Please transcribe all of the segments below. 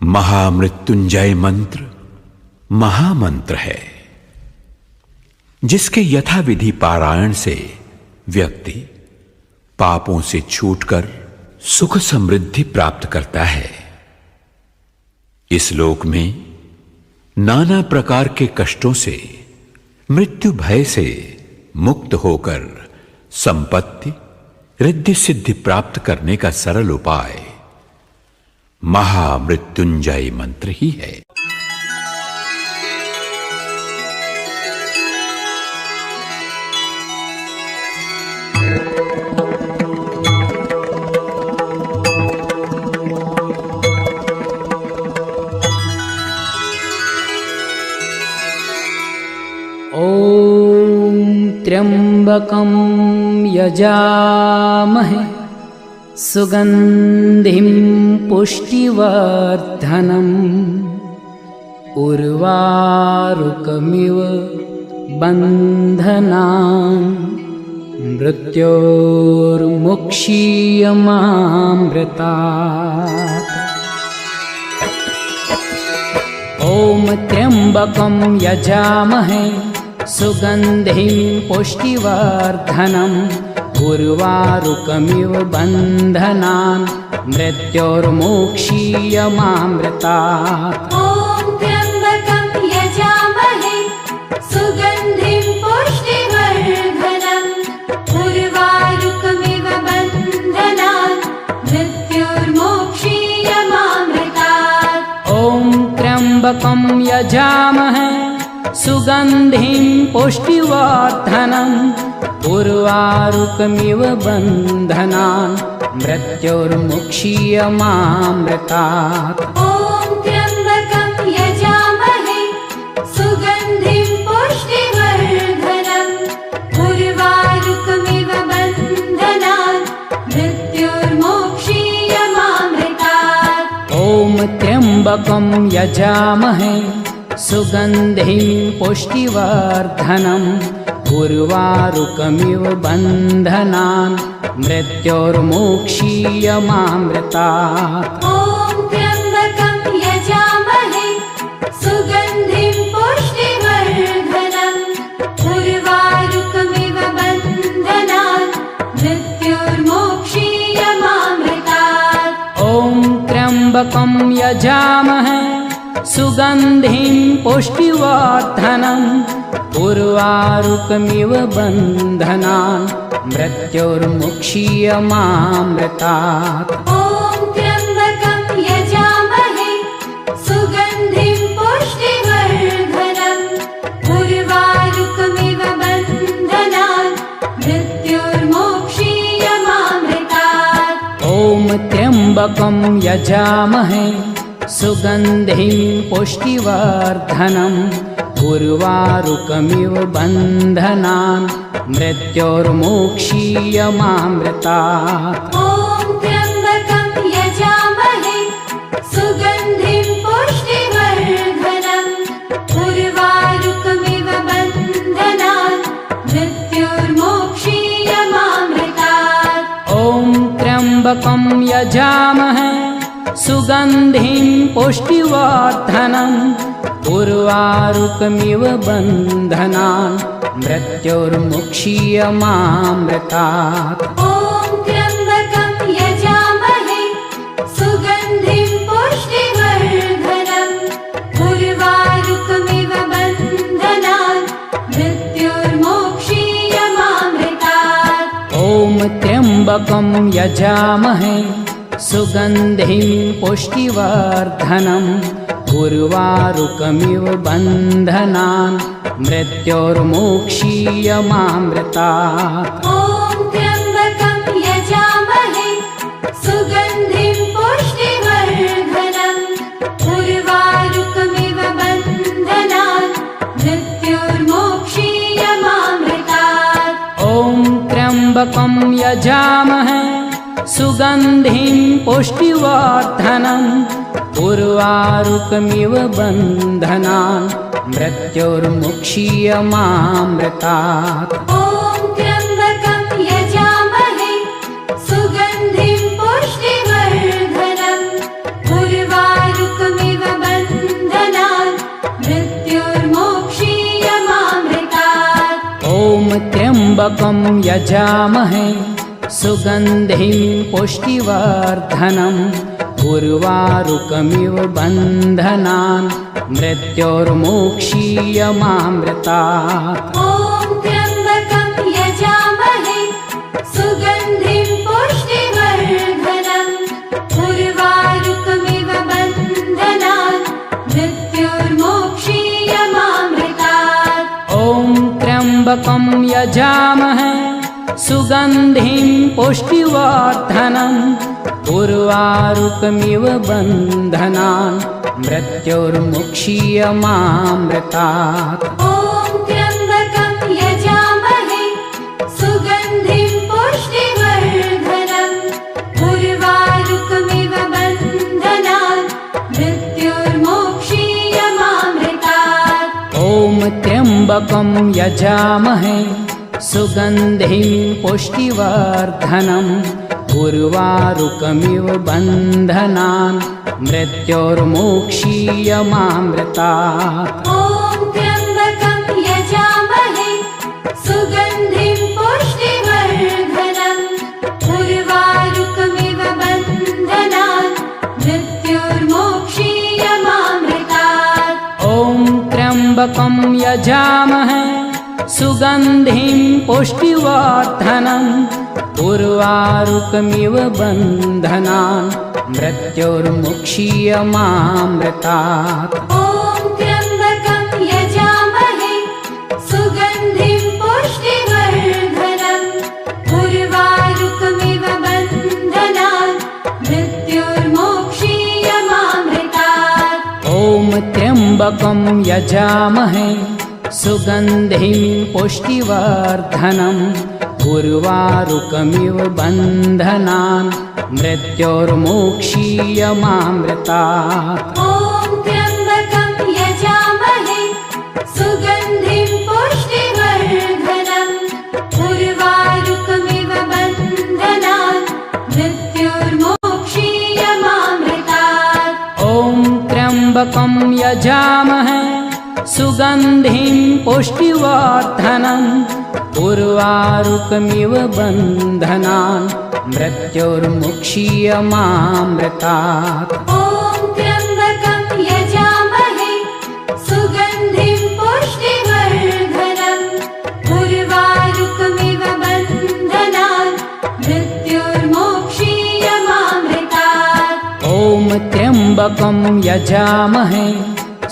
महामृत्युंजय मंत्र महामंत्र है, जिसके यथाविधि पारायण से व्यक्ति पापों से छूटकर सुख समृद्धि प्राप्त करता है। इस लोक में नाना प्रकार के कष्टों से, मृत्यु भय से मुक्त होकर संपत्ति रिद्धि सिद्धि प्राप्त करने का सरल उपाय महामृत्युंजय मंत्र ही है। ॐ त्र्यंबकं यजामहे सुगंधिं पुष्टिवर्धनम् उर्वारुकमिव बन्धनान् मृत्योर्मुक्षीयमामृतात्। ॐ त्र्यंबकं यजामहे सुगंधिं पुष्टिवर्धनम् उर्वारुकमिव बन्धनान् मृत्योर्मुक्षीयमामृतात्। ॐ त्र्यंबकं यजामहे सुगंधिं पुष्टिवर्धनम् उर्वारुकमिव बन्धनान् मृत्योर्मुक्षीयमामृतात्। ॐ त्र्यंबकं यजामहे सुगंधिं पुष्टिवर्धनम् उर्वारुकमिव बन्धनान् मृत्योर्मुक्षीयमामृतात्। ॐ त्र्यंबकं यजामहे सुगंधिं पुष्टिवर्धनम् उर्वारुकमिव बन्धनान् मृत्योर्मुक्षीयमामृतात्। ॐ त्र्यंबकं यजामहे सुगंधिं पुष्टिवर्धनम् उर्वारुकमिव बन्धनान् मृत्योर्मुक्षीयमामृतात्। ॐ त्र्यंबकं यजामहे सुगंधिं पुष्टिवर्धनम् उर्वारुकमिव बन्धनान् मृत्योर्मुक्षीयमामृतात्। ॐ त्र्यंबकं यजामहे सुगंधिं पुष्टिवर्धनम् उर्वारुकमिव बन्धनान् मृत्योर्मुक्षीयमामृतात्। ॐ त्र्यंबकं यजामहे सुगंधिं पुष्टिवर्धनम् उर्वारुकमिव बन्धनान् मृत्योर्मुक्षीयमामृतात्। ॐ त्र्यंबकं यजामहे सुगंधिं पुष्टिवर्धनम् उर्वारुकमिव बन्धनान् मृत्योर्मुक्षीयमामृतात्। ॐ त्र्यंबकं यजामहे सुगंधिं पुष्टिवर्धनम् उर्वारुकमिव बन्धनान् मृत्योर्मुक्षीयमामृतात्। ॐ त्र्यंबकं यजामहे सुगंधिं पुष्टिवर्धनम् उर्वारुकमिव बन्धनान् मृत्योर्मुक्षीयमामृतात्। ॐ त्र्यंबकं यजामहे सुगंधिं पुष्टिवर्धनम् उर्वारुकमिव बन्धनान् मृत्योर्मुक्षीयमामृतात्। ॐ त्र्यंबकं यजामहे सुगंधिं पुष्टिवर्धनम् उर्वारुकमिव बन्धनान् मृत्योर्मुक्षीयमामृतात्। ॐ त्र्यंबकं यजामहे सुगंधिं पुष्टिवर्धनम् उर्वारुकमिव बन्धनान् मृत्योर्मुक्षीयमामृतात्। ॐ त्र्यंबकं यजामहे सुगंधिं पुष्टिवर्धनम् उर्वारुकमिव बन्धनान् मृत्योर्मुक्षीयमामृतात्। ॐ त्र्यंबकं यजामहे सुगंधिं पुष्टिवर्धनम् उर्वारुकमिव त्र्यम्बकं यजामहे सुगन्धिं पुष्टिवर्धनम् उर्वारुकमिव बन्धनान् मृत्योर्मोक्षीयमामृतात्। ॐ त्र्यम्बकं यजामहे सुगन्धिं पुष्टिवर्धनम् उर्वारुकमिव बन्धनान् मृत्योर्मोक्षीयमामृतात्। ॐ त्र्यम्बकं यजामहे सुगन्धिं पुष्टिवर्धनम् उर्वारुकमिव बन्धनान् मृत्योर्मुक्षीयमामृतात्। ॐ त्र्यम्बकं यजामहे सुगन्धिं पुष्टिवर्धनम् उर्वारुकमिव बन्धनान् मृत्योर्मोक्षीयमामृतात्। ॐ त्र्यम्बकं यजामहे सुगन्धिं पुष्टिवर्धनम् उर्वारुकमिव बन्धनान् मृत्योर्मोक्षीयमामृतात्। ॐ त्र्यम्बकं यजामहे सुगन्धिं पुष्टिवर्धनम् उर्वारुकमिव बन्धनान् मृत्योर्मोक्षीयमामृतात्। ॐ त्र्यम्बकं यजामहे सुगन्धिं पुष्टिवर्धनम् उर्वारुकमिव बन्धनान् मृत्योर्मुक्षीयमामृतात्। ॐ त्र्यम्बकं यजामहे सुगन्धिं पुष्टिवर्धनम् उर्वारुकमिव बन्धनान् मृत्योर्मोक्षीयमामृतात्। ॐ त्र्यम्बकं यजामहे सुगन्धिं पुष्टिवर्धनम् उर्वारुकमिव बन्धनान् मृत्योर्मोक्षीयमामृतात्। ॐ त्र्यम्बकं यजामहे सुगन्धिं पुष्टिवर्धनम् उर्वारुकमिव बन्धनान् मृत्योर्मोक्षीयमामृतात्। ॐ त्र्यम्बकं यजामहे सुगन्धिं पुष्टिवर्धनम् उर्वारुकमिव बन्धनान् मृत्योर्मुक्षीयमामृतात्। ॐ त्र्यम्बकं यजामहे सुगन्धिं पुष्टिवर्धनम् उर्वारुकमिव बन्धनान् मृत्योर्मोक्षीयमामृतात्। ॐ त्र्यम्बकं यजामहे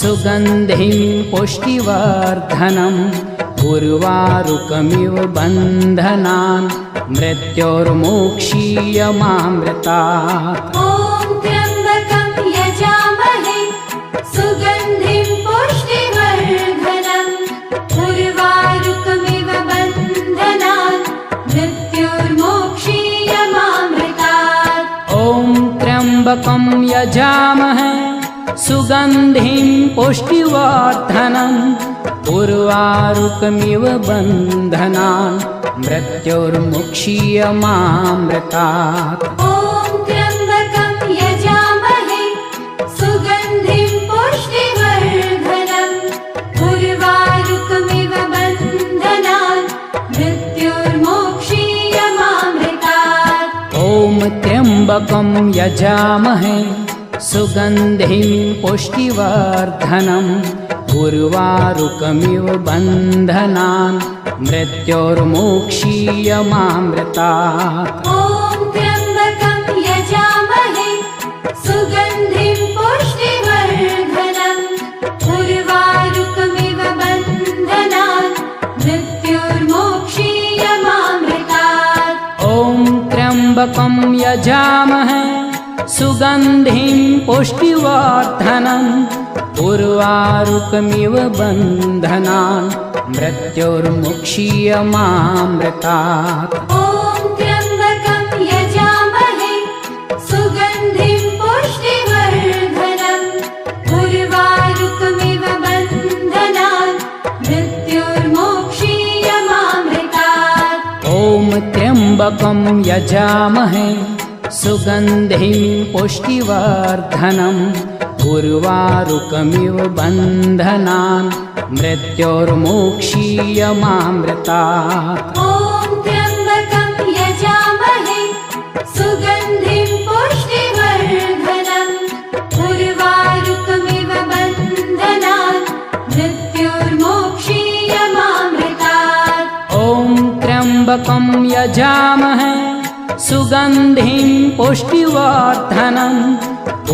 सुगन्धिं पुष्टिवर्धनम् उर्वारुकमिव बन्धनान् मृत्योर्मोक्षीयमामृतात्। ॐ त्र्यम्बकं यजामहे सुगन्धिं पुष्टिवर्धनम् उर्वारुकमिव बन्धनान् मृत्योर्मोक्षीयमामृतात्। ॐ त्र्यम्बकं यजामहे सुगन्धिं पुष्टिवर्धनम् उर्वारुकमिव बन्धनान् मृत्योर्मुक्षीयमामृतात्। ॐ त्र्यम्बकं यजामहे सुगन्धिं पुष्टिवर्धनम् उर्वारुकमिव बन्धनान् मृत्योर्मोक्षीयमामृतात्। ॐ त्र्यम्बकं यजामहे सुगन्धिं पुष्टिवर्धनम् उर्वारुकमिव बन्धनान् मृत्योर्मोक्षीयमामृतात्। ॐ त्र्यम्बकं यजामहे सुगन्धिं पुष्टिवर्धनम् उर्वारुकमिव बन्धनान् मृत्योर्मोक्षीयमामृतात्। ॐ त्र्यम्बकं यजामहे सुगन्धिं पुष्टिवर्धनम् उर्वारुकमिव बन्धनान् मृत्योर्मुक्षीयमामृतात्। ॐ त्र्यम्बकं यजामहे सुगन्धिं पुष्टिवर्धनम् उर्वारुकमिव बन्धनान् मृत्योर्मोक्षीयमामृतात्। ॐ त्र्यम्बकं यजामहे सुगन्धिं पुष्टिवर्धनम् उर्वारुकमिव बन्धनान् मृत्योर्मुक्षीयमामृतात्। ॐ यजामहे सुगन्धिं पुष्टिवर्धनम्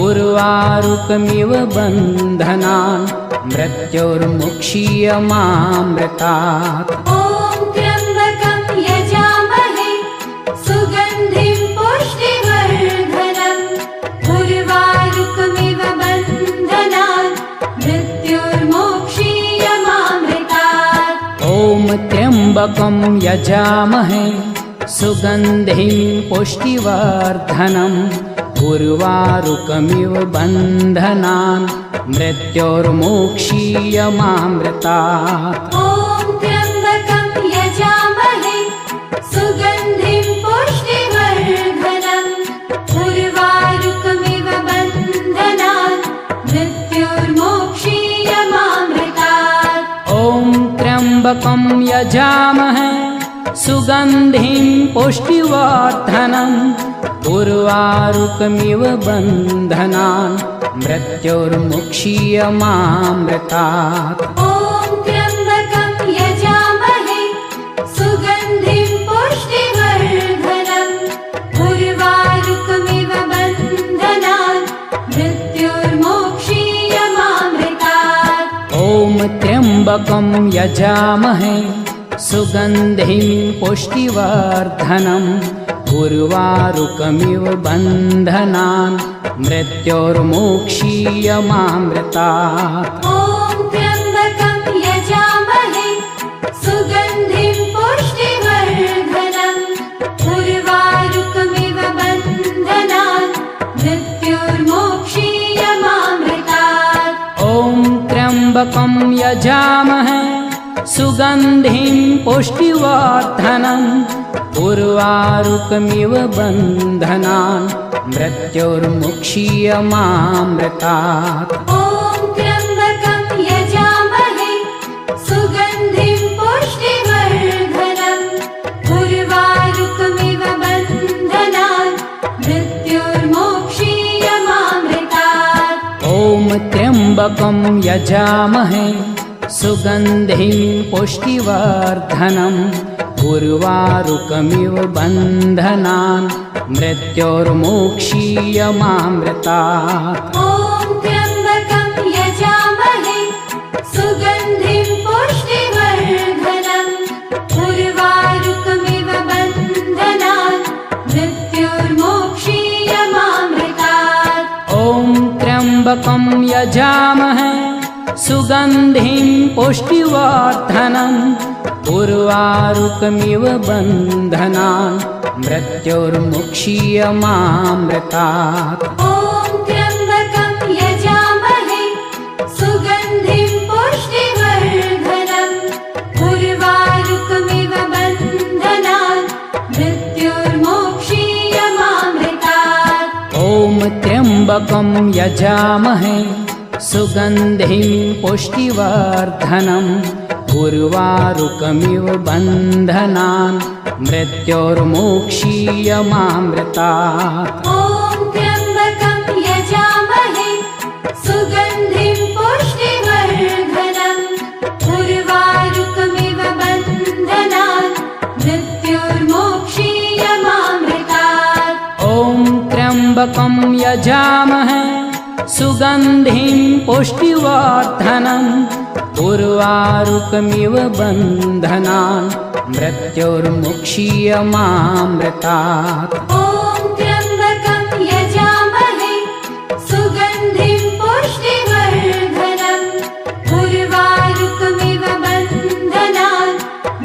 उर्वारुकमिव बन्धनान् मृत्योर्मुक्षीयमामृतात् ॐ त्र्यम्बकं यजामहे सुगन्धिं पुष्टिवर्धनम् उर्वारुकमिव बन्धनान् मृत्योर्मोक्षीयमामृतात् ॐ त्र्यम्बकं यजामहे सुगन्धिं पुष्टिवर्धनम् उर्वारुकमिव बन्धनान् मृत्योर्मोक्षीयमामृतात् ॐ त्र्यम्बकं यजामहे सुगन्धिं पुष्टिवर्धनम् उर्वारुकमिव बन्धनान् मृत्योर्मोक्षीयमामृतात् ॐ त्र्यम्बकं यजामहे सुगन्धिं पुष्टिवर्धनम् उर्वारुकमिव बन्धनान् मृत्योर्मुक्षीयमामृतात् ॐ त्र्यम्बकं यजामहे सुगन्धिं पुष्टिवर्धनम् उर्वारुकमिव बन्धनान् मृत्योर्मोक्षीयमामृतात् ॐ त्र्यम्बकं यजामहे सुगन्धिं पुष्टिवर्धनम् उर्वारुकमिव बन्धनान् मृत्योर्मोक्षीयमामृतात् ॐ त्र्यम्बकं यजामहे सुगन्धिं पुष्टिवर्धनम् उर्वारुकमिव बन्धनान् मृत्योर्मोक्षीयमामृतात् ॐ त्र्यम्बकं यजामहे सुगन्धिं पुष्टिवर्धनम् उर्वारुकमिव बन्धनान् मृत्योर्मुक्षीयमामृतात् ॐ त्र्यम्बकं यजामहे सुगन्धिं पुष्टिवर्धनम् उर्वारुकमिव बन्धनान् मृत्योर्मोक्षीयमामृतात् ॐ त्र्यम्बकं यजामहे सुगन्धिं पुष्टिवर्धनम् उर्वारुकमिव बन्धनान् मृत्योर्मोक्षीयमामृतात् ॐ त्र्यम्बकं यजामहे सुगन्धिं पुष्टिवर्धनम् उर्वारुकमिव बन्धनान् मृत्योर्मोक्षीयमामृतात् ॐ त्र्यम्बकं यजामहे सुगन्धिं पुष्टिवर्धनम् उर्वारुकमिव बन्धनान् मृत्योर्मुक्षीयमामृतात् ॐ त्र्यम्बकं यजामहे सुगन्धिं पुष्टिवर्धनम् उर्वारुकमिव बन्धनान् मृत्योर्मोक्षीयमामृतात् ॐ त्र्यम्बकं यजामहे सुगन्धिं पुष्टिवर्धनम् उर्वारुकमिव बन्धनान् मृत्योर्मोक्षीयमामृतात् ॐ त्र्यम्बकं यजामहे सुगन्धिं पुष्टिवर्धनम् उर्वारुकमिव बन्धनान् मृत्योर्मोक्षीयमामृतात् ॐ त्र्यम्बकं यजामहे सुगन्धिं पुष्टिवर्धनम् उर्वारुकमिव बन्धनान् मृत्योर्मुक्षीयमामृतात् ॐ त्र्यम्बकं यजामहे सुगन्धिं पुष्टिवर्धनम् उर्वारुकमिव बन्धनान्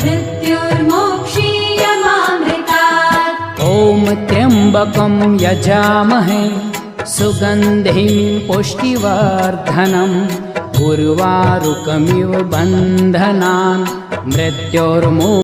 मृत्योर्मोक्षीयमामृतात् ॐ त्र्यम्बकं यजामहे सुगन्धिं पुष्टिवर्धनम् उर्वारुकमिव बन्धनान् मृत्योर्मो